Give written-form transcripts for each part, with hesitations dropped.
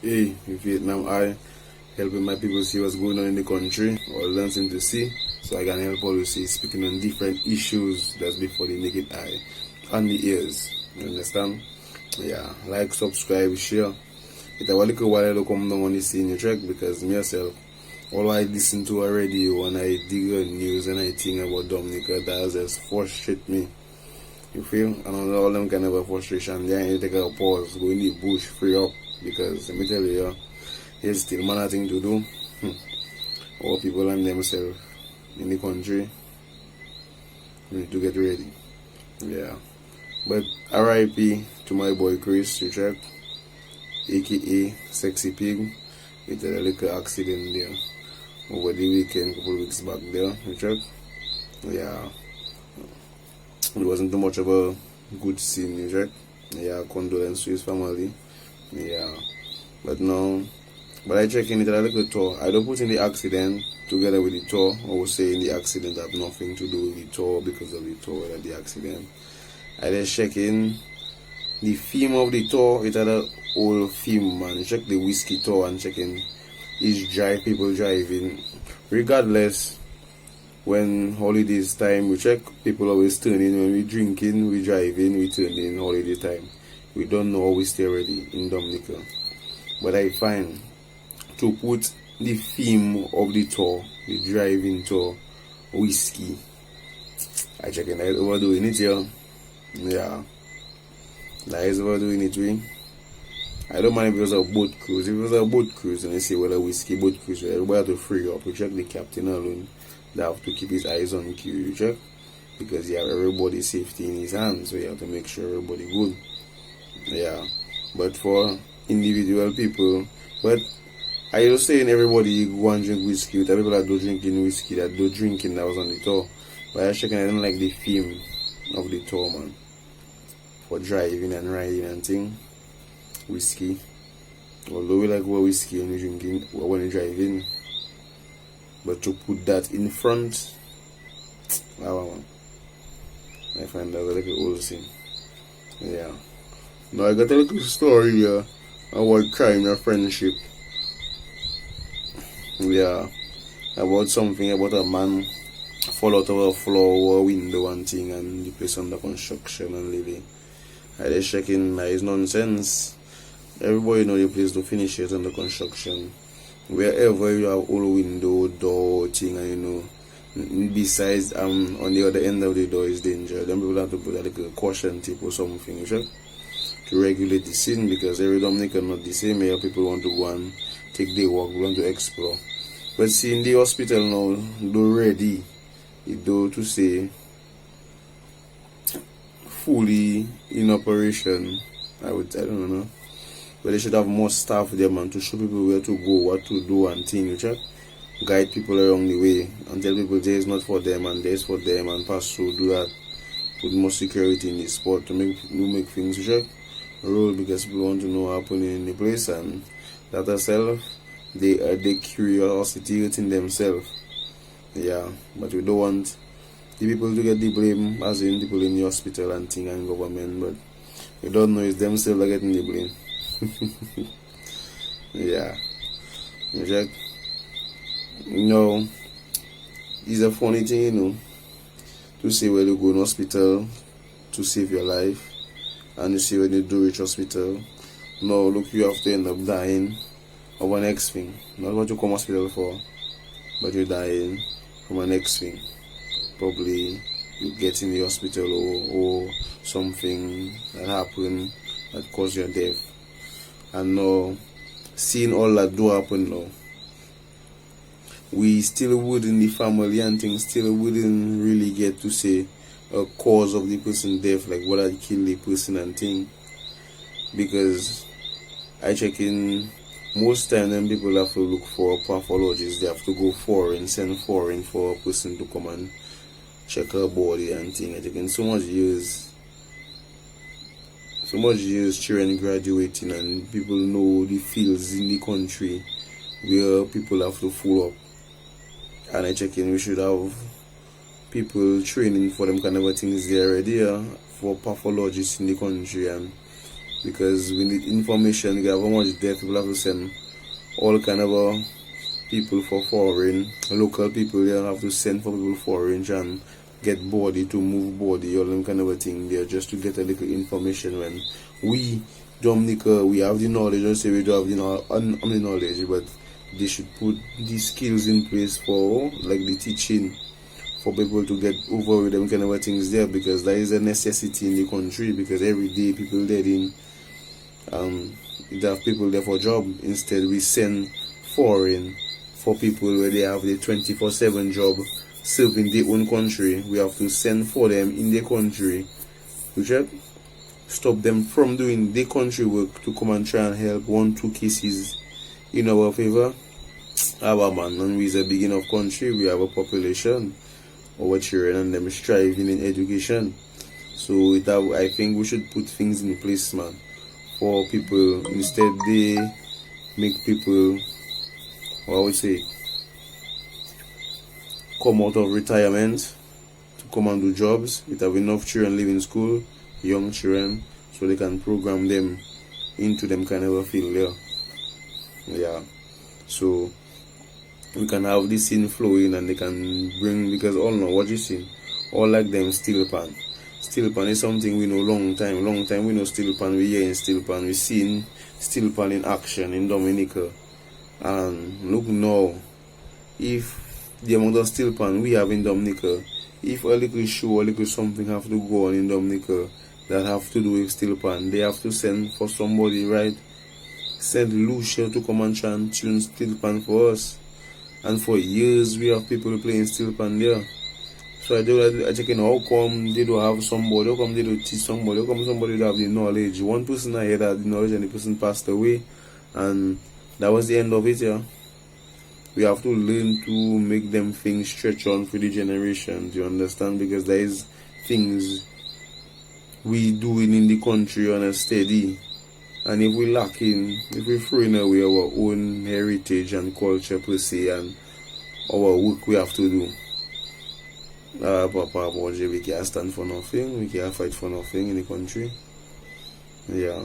Hey, in Vietnam, I helping my people see what's going on in the country or learning to see, so I can help policy speaking on different issues that's before the naked eye and the ears. You understand? Yeah, like, subscribe, share. It's a little while I come down on the scene track because myself, all I listen to a radio and I dig on news and I think about Dominica, that just frustrate me. You feel? And all them kind of a frustration there, you take a pause, go in the bush, free up, because let me tell you, there's still nothing to do. All people and themselves in the country need to get ready. Yeah. But RIP to my boy Chris, you check, aka Sexy Pig, with a little accident there over the weekend, couple of weeks back there, you check. Yeah. It wasn't too much of a good scene, you check. Yeah, condolence to his family. Yeah. But no. But I check in it a little tour. I don't put in the accident together with the tour. I would say in the accident have nothing to do with the tour because of the tour or the accident. I just check in the theme of the tour. It had a whole theme, man. Check the whiskey tour and check in is people driving. Regardless, when holidays time, we check people always turn in. When we drinking, we driving, we turn in holiday time. We don't know how we stay ready in Dominica. But I find to put the theme of the tour, the driving tour, whiskey. I check in that overdoing it here. Yeah. That is overdoing it, we. I don't mind if it was a boat cruise. If it was a boat cruise and they say, well, a whiskey boat cruise, everybody have to free up. You check the captain alone. They have to keep his eyes on cue, you check. Because you have everybody's safety in his hands, so you have to make sure everybody good. Yeah. But for individual people, but I was saying everybody go and drink whiskey. There are people that do drinking whiskey, that do drinking that was on the tour. But I was checking, I didn't like the theme of the tour, man. For driving and riding and thing. Whiskey. Although we like more whiskey when we drinking, when we driving. But to put that in front, wow, man. I find that like an old thing. Yeah. Now I got a little story here about crime and friendship. Yeah, about something about a man fall out of a floor or a window and thing and the place under construction and living. I just checking that is nonsense. Everybody know the place to finish it under construction. Wherever you have all window, door thing and besides on the other end of the door is danger. Then people have to put like a caution tip or something, sure? To regulate the scene because every Dominican not the same here. People want to go and take their walk, want to explore. But see in the hospital now, do ready, it do to say fully in operation. I don't know. But they should have more staff there, man, to show people where to go, what to do and things, you guide people along the way and tell people there is not for them and there is for them and pass through, do that. Put more security in the spot to make things roll because people want to know what happening in the place and that herself the curiosity within themselves. Yeah, but we don't want the people to get the blame as in people in the hospital and thing and government, but we don't know it's themselves that getting the blame. Yeah. It's a funny thing, to say when you go in hospital to save your life and you see when you do reach hospital, no, look, you have to end up dying of an next thing. Not what you come hospital for, but you're dying from a next thing. Probably you get in the hospital or something that happened that caused your death. And now, seeing all that do happen now, we still wouldn't, the family and things still wouldn't really get to say a cause of the person's death, like what had killed the person and thing. Because I check in, most time then people have to look for a pathologist. They have to go foreign, send foreign for a person to come and check her body and thing. I check in so much years children graduating and people know the fields in the country where people have to follow up. And I check in, we should have people training for them kind of things there already for pathologists in the country and because we need information. We have how much debt people have to send all kind of people for foreign, local people they have to send for people foreign and get body to move body, all them kind of a thing there just to get a little information when we Dominica we have the knowledge. Don't say we don't have the knowledge, but they should put these skills in place for like the teaching for people to get over with them kind of things there, because that is a necessity in the country, because every day people dead in you have people there for job. Instead we send foreign for people where they have the 24/7 job serving their own country. We have to send for them in their country, which stop them from doing their country work to come and try and help 1-2 cases in our favor. Our man, and we is a big enough country, we have a population, our children and them striving in education. So I think we should put things in place, man, for people. Instead they make people, what I would say, come out of retirement to come and do jobs. We have enough children live in school, young children, so they can program them into them kind of a field there. Yeah, so we can have this in flowing and they can bring, because all know what you see, all like them steel pan. Steel pan is something we know long time we know steel pan, we hear in steel pan, we seen steel pan in action in Dominica. And look now, if the amount of steel pan we have in Dominica, if a little show, a little something have to go on in Dominica that have to do with steel pan, they have to send for somebody, right? Send Lucia to come and try and tune steel pan for us. And for years we have people playing steel pan there. So I checking how come they don't have somebody, how come they don't teach somebody, how come somebody don't have the knowledge. One person I had the knowledge and the person passed away, and that was the end of it. Yeah, we have to learn to make them things stretch on for the generations, you understand? Because there is things we doing in the country on a steady, and if we lacking, if we throwing away our own heritage and culture per se and our work we have to do, Papa Boje, we can't stand for nothing, we can't fight for nothing in the country. Yeah,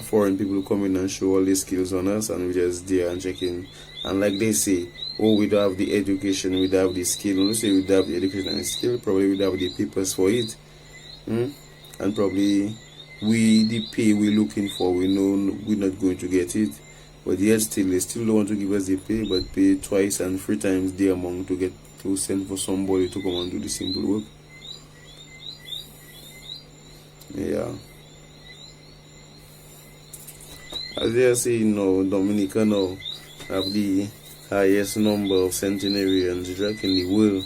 foreign people come in and show all these skills on us, and we just there and checking. And like they say, oh, we don't have the education, we don't have the skill. When we say we don't have the education and skill, probably we don't have the papers for it. And probably the pay we're looking for, we know we're not going to get it. But yet still, they still don't want to give us the pay, but pay twice and 3 times the amount to get to send for somebody to come and do the simple work. Yeah. As they are saying now, Dominica now have the highest number of centenarians in the world,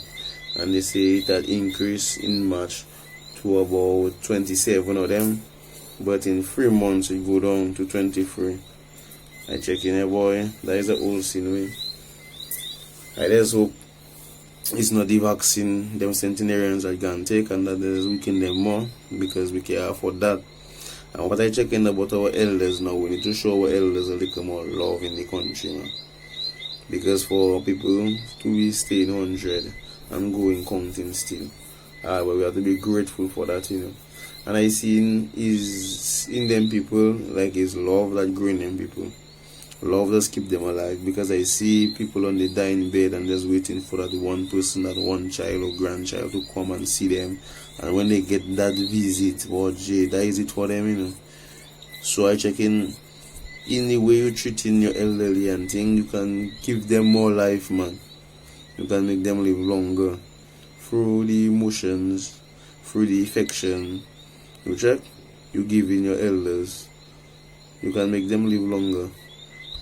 and they say it had increased in March to about 27 of them, but in 3 months it go down to 23. I check in, boy, that is a old scene way. I just hope it's not the vaccine them centenarians are gonna take, and that is weaken them more, because we can't afford that. And what I check in about our elders now, we need to show our elders a little more love in the country, man. Because for people to be staying 100 and going counting still, but we have to be grateful for that, you know. And I see in them people, like, it's love that growing them people. Love just keep them alive, because I see people on the dying bed and just waiting for that one person, that one child or grandchild to come and see them. And when they get that visit, oh Jay, that is it for them, you know. So I check in the way you treating your elderly and thing, you can give them more life, man. You can make them live longer through the emotions, through the affection. You check, you give in your elders, you can make them live longer.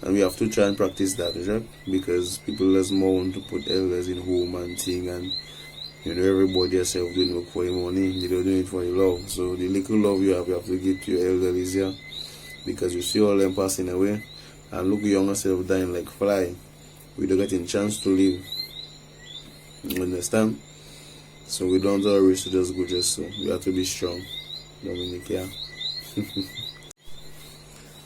And we have to try and practice that, right? Because people just more want to put elders in home and thing, and you know, everybody yourself doing work for your money, they don't do it for your love. So the little love you have to give to your elders here, because you see all them passing away, and look young yourself dying like fly. We don't get a chance to live. You understand? So we don't always just go just so. We have to be strong. Dominic, yeah.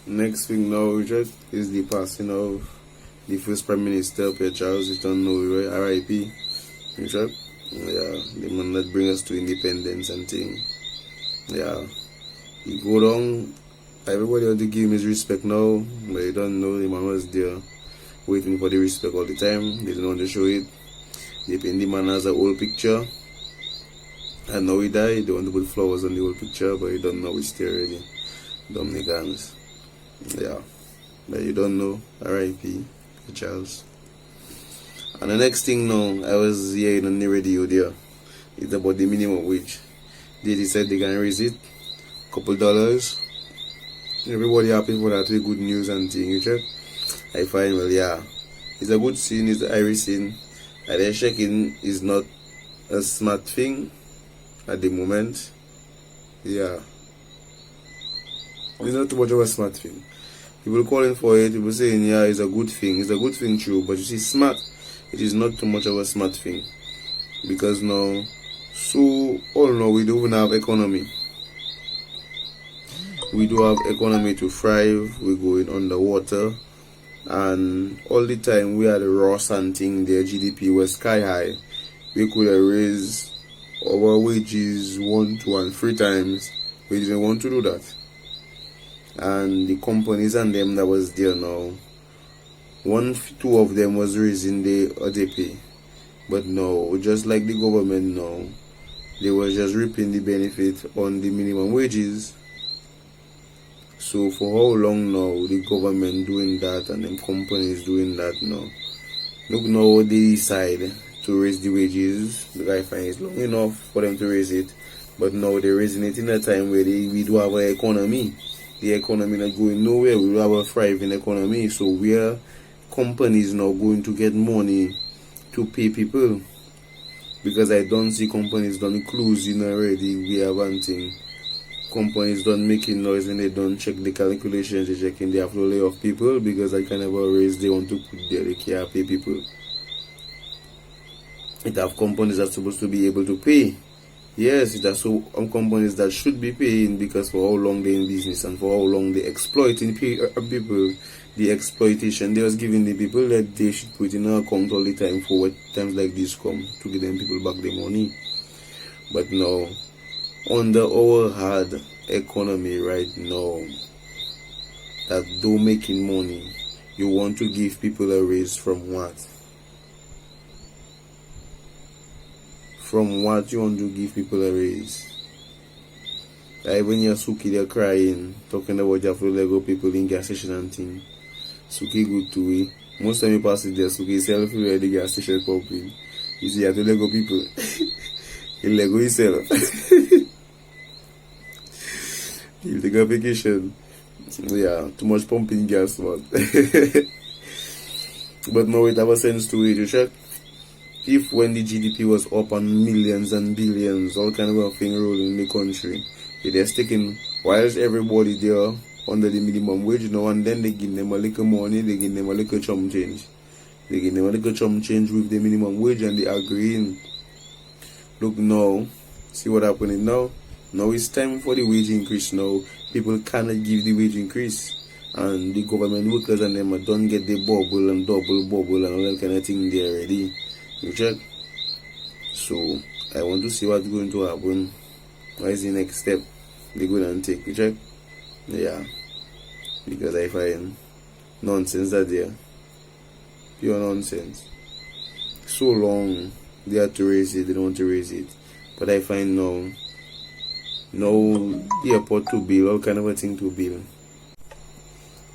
Next thing now, Richard, is the passing of the first Prime Minister, Pierre Charles Eaton Norway, R.I.P. Richard, yeah, the man that bring us to independence and thing. Yeah, He go down, everybody want to give him his respect now, but you don't know the man was there waiting for the respect all the time. They didn't want to show it. They paint the man as an old picture. And now he died. They want to put flowers on the old picture, but you don't know it's there already. Dominicans. Yeah. But you don't know. R.I.P. Charles. And the next thing now, I was hearing on the radio there. It's about the minimum wage. They decided they can raise it. Couple dollars. Everybody happy for that. Good news and thing. You check? I find, well, yeah. It's a good scene. It's the Irish scene. And then checking is not a smart thing at the moment. Yeah. It's not too much of a smart thing. People calling for it, people saying, yeah, it's a good thing. It's a good thing, true. But you see, smart, it is not too much of a smart thing. Because now, so, all now, we don't even have economy. We do have economy to thrive. We're going underwater. And all the time, we had the raw thing, their GDP was sky high. We could have raised our wages 1, 2, and 3 times. We didn't want to do that. And the companies and them that was there now, 1, 2 of them was raising the pay. But no, just like the government now, they were just reaping the benefit on the minimum wages. So for how long now the government doing that and them companies doing that now? Look now they decide to raise the wages. The guy finds it's long enough for them to raise it. But now they're raising it in a time where we do have an economy. The economy not going nowhere. We have a thriving economy. So where companies now going to get money to pay people? Because I don't see companies done closing already. We have one thing. Companies done making noise when they don't check the calculations. They checking they have to lay off people because I can never raise they want to put there. They can't pay people. It have companies that are supposed to be able to pay. Yes, it has so companies that should be paying because for how long they're in business and for how long they exploiting people, the exploitation they was giving the people that they should put in an account all the time for when times like this come to give them people back their money. But now, under our hard economy right now, that though making money, you want to give people a raise from what? From what you want to give people a raise? Like when you're Suki, they're crying, talking about you have to let go people in gas station and thing. Suki good to it. Most time you pass it there, Suki self where the gas station popping. You see, you have to let go people. You let go yourself. You take a vacation. Yeah, too much pumping gas, man. But no, it have a sense to it, you check. If when the GDP was up on millions and billions, all kind of thing rolling in the country, they're sticking, whilst everybody there under the minimum wage, and then they give them a little money, they give them a little chum change. They give them a little chum change with the minimum wage and they agreeing. Look now, see what happening now? Now it's time for the wage increase now. People cannot give the wage increase. And the government workers and them don't get the bubble and double bubble and all that kind of thing there already. You check? So, I want to see what's going to happen. What is the next step they're going to take? You check? Yeah. Because I find nonsense that there. Pure nonsense. So long they had to raise it, they don't want to raise it. But I find now, no airport to build, all kind of a thing to build.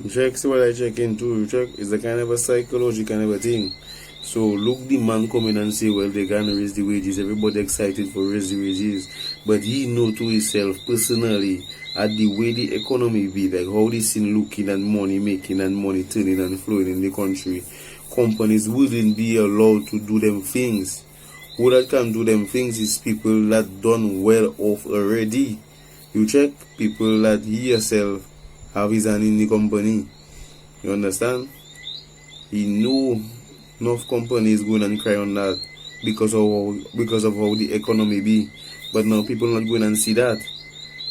You check, see what I check into, you check, it's a kind of a psychology kind of a thing. So look the man coming and say, well, they gonna raise the wages, everybody excited for raise the wages. But he know to himself personally at the way the economy be, like how this thing looking and money making and money turning and flowing in the country, companies wouldn't be allowed to do them things. Who that can do them things is people that done well off already. You check, people that he yourself have his hand in the company. You understand? He know enough companies going and cry on that because of how the economy be. But now people not going and see that.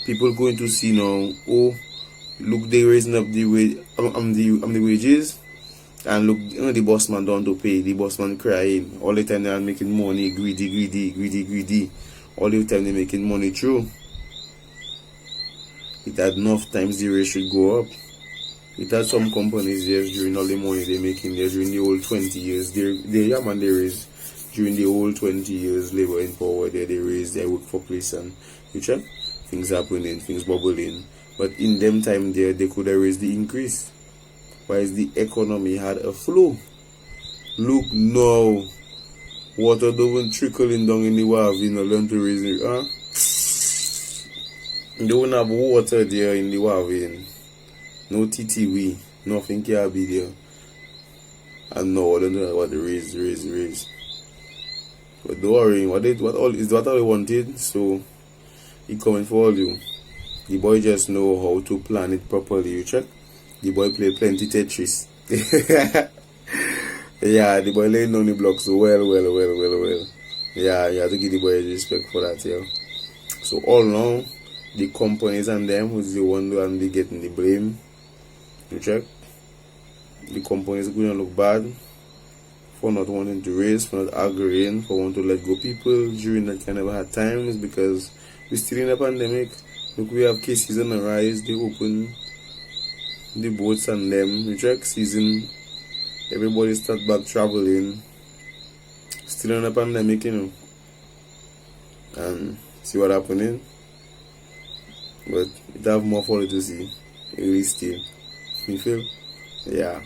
People going to see now, oh, look, they raising up the the wages, and look, the boss man don't to pay. The boss man crying all the time. They are making money, greedy. All the time they making money through. It had enough times the rate should go up. It had some companies there during all the money they making there during the whole 20 years. They raised during the whole 20 years labor in power there, they raised their work for place and you check things happening, things bubbling. But in them time there they could have raised the increase. Whereas the economy had a flow. Look now. Water don't trickling down in the wave, learn to raise it, huh? They don't have water there in the wave, no TTV, nothing can be there. And no, I don't know what the raise. But don't worry, what all they wanted, so he coming for all you. The boy just know how to plan it properly, you check? The boy play plenty Tetris. Yeah, the boy laying on the blocks so well. Yeah, you have to give the boy respect for that, yeah. So all now, the companies and them who's the one who are getting the blame. You check? The companies are going to look bad for not wanting to raise, for not agreeing, for wanting to let go people during that kind of hard times because we're still in a pandemic. Look, we have cases on the rise, they open the boats and them, you check, season, everybody start back traveling, still in a pandemic, and see what happening. But it have more for you to see, really still. You feel? Yeah.